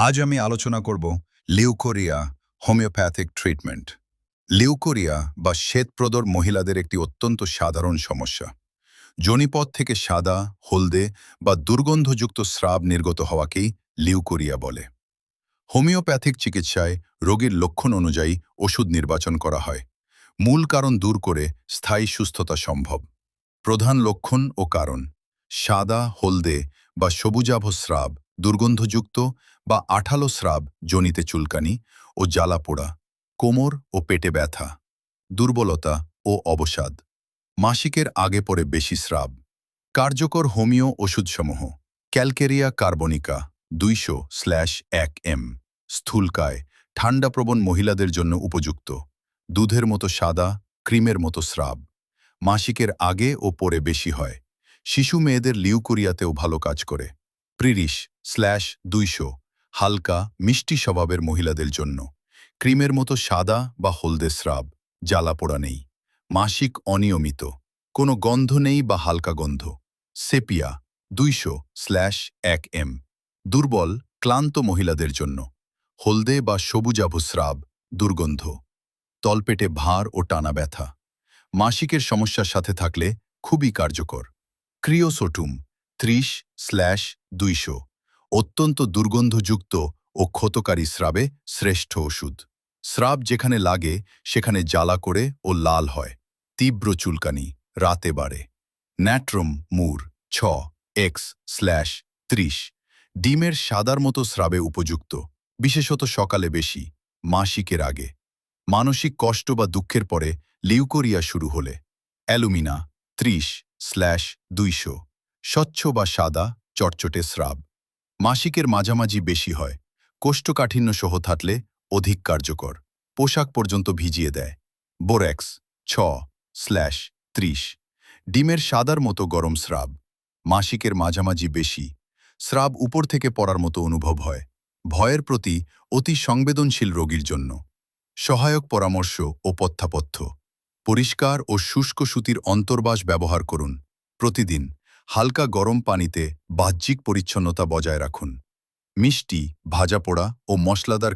আজ আমি আলোচনা করব লিউকোরিয়া হোমিওপ্যাথিক ট্রিটমেন্ট। লিউকোরিয়া বা শ্বেতপ্রদর মহিলাদের একটি অত্যন্ত সাধারণ সমস্যা। যোনিপথ থেকে সাদা, হলদে বা দুর্গন্ধযুক্ত স্রাব নির্গত হওয়াকেই লিউকোরিয়া বলে। হোমিওপ্যাথিক চিকিৎসায় রোগীর লক্ষণ অনুযায়ী ওষুধ নির্বাচন করা হয়। মূল কারণ দূর করে স্থায়ী সুস্থতা সম্ভব। প্রধান লক্ষণ ও কারণ: সাদা, হলদে বা সবুজাভ স্রাব, দুর্গন্ধযুক্ত বা আঠালো স্রাব, যোনিতে চুলকানি ও জ্বালা পোড়া, কোমর ও পেটে ব্যথা, দুর্বলতা ও অবসাদ, মাসিকের আগে পরে বেশি স্রাব। কার্যকর হোমিও ওষুধসমূহ: ক্যালকেরিয়া কার্বনিকা 200/1 এম, স্থূলকায়, ঠান্ডাপ্রবণ মহিলাদের জন্য উপযুক্ত, দুধের মতো সাদা, ক্রিমের মতো স্রাব, মাসিকের আগে ও পরে বেশি হয়। শিশু মেয়েদের লিউকোরিয়াতেও ভালো কাজ করে। প্রিরিশ/200, হালকা, মিষ্টি স্বভাবের মহিলাদের জন্য, ক্রিমের মতো সাদা বা হলদে স্রাব, জ্বালাপোড়া নেই, মাসিক অনিয়মিত, কোনো গন্ধ নেই বা হালকা গন্ধ। সেপিয়া 200/1 এম, দুর্বল, ক্লান্ত মহিলাদের জন্য, হলদে বা সবুজাভ স্রাব, দুর্গন্ধ, তলপেটে ভার ও টানা ব্যথা, মাসিকের সমস্যার সাথে থাকলে খুবই কার্যকর। ক্রিওসোটুম 30/200, অত্যন্ত দুর্গন্ধযুক্ত ও ক্ষতকারী স্রাবে শ্রেষ্ঠ ওষুধ। স্রাব যেখানে লাগে সেখানে জ্বালা করে ও লাল হয়, তীব্র চুলকানি, রাতে বাড়ে। ন্যাট্রম মুর 6x/30, ডিমের সাদার মতো স্রাবে উপযুক্ত, বিশেষত সকালে বেশি, মাসিকের আগে। মানসিক কষ্ট বা দুঃখের পরে লিউকোরিয়া শুরু হলে। অ্যালুমিনা 30/200, স্বচ্ছ বা সাদা, চটচটে স্রাব, মাসিকের মাঝামাঝি বেশি হয়, কোষ্ঠকাঠিন্য সহ থাকলে অধিক কার্যকর, পোশাক পর্যন্ত ভিজিয়ে দেয়। বোরেক্স 6/30, ডিমের সাদার মতো গরম স্রাব, মাসিকের মাঝামাঝি বেশি, স্রাব উপর থেকে পড়ার মতো অনুভব হয়, ভয়ের প্রতি অতি সংবেদনশীল রোগীর জন্য। সহায়ক পরামর্শ ও পথ্যাপথ্য: পরিষ্কার ও শুষ্ক সুতির অন্তর্বাস ব্যবহার করুন। প্রতিদিন হালকা গরম পানিতে বাহ্যিক পরিচ্ছন্নতা বজায় রাখুন। মিষ্টি, ভাজা পোড়া ও মশলাদার